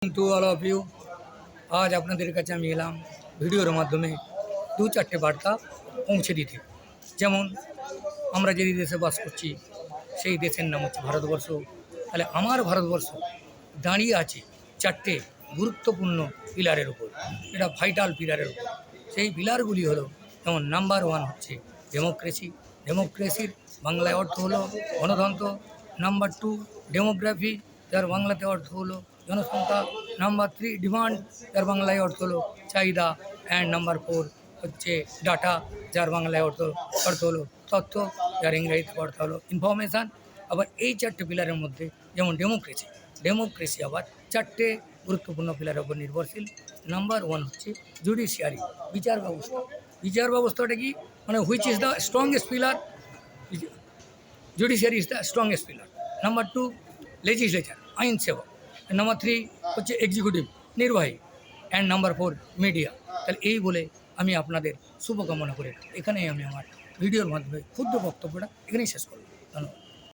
To all of you. আজ আপনাদের কাছে আমি এলাম ভিডিওর মাধ্যমে দু চারটে বার্তা পৌঁছে দিতে। যেমন আমরা যে দেশে বাস করছি সেই দেশের নাম হচ্ছে ভারতবর্ষ। তাহলে আমার ভারতবর্ষ দাঁড়িয়ে আছে চারটে গুরুত্বপূর্ণ পিলারের উপর, এটা ভাইটাল পিলারের উপর। সেই পিলারগুলি হলো, যেমন নাম্বার ওয়ান হচ্ছে ডেমোক্রেসি। ডেমোক্রেসির বাংলায় অর্থ হলো গণতন্ত্র। নাম্বার টু ডেমোগ্রাফি, যার বাংলাতে অর্থ হলো জনসংখ্যা। নাম্বার থ্রি ডিমান্ড, যার বাংলায় অর্থ হলো চাহিদা। অ্যান্ড নাম্বার ফোর হচ্ছে ডাটা, যার বাংলায় অর্থ হলো তথ্য, যার ইংরেজিতে অর্থ হলো ইনফরমেশান। আবার এই চারটে পিলারের মধ্যে যেমন ডেমোক্রেসি আবার চারটে গুরুত্বপূর্ণ পিলারের উপর নির্ভরশীল। নাম্বার ওয়ান হচ্ছে জুডিশিয়ারি, বিচার ব্যবস্থা। বিচার ব্যবস্থাটা কি, মানে which is the strongest pillar? Judiciary is the strongest pillar. Number two legislature, আইন সেবা। নাম্বার থ্রি হচ্ছে এক্সিকিউটিভ, নির্বাহী। And number four media. তাহলে এই বলে আমি আপনাদের শুভকামনা করে এখানেই আমি আমার ভিডিওর মাধ্যমে ক্ষুদ্র বক্তব্যটা এখানেই শেষ করলাম। ধন্যবাদ।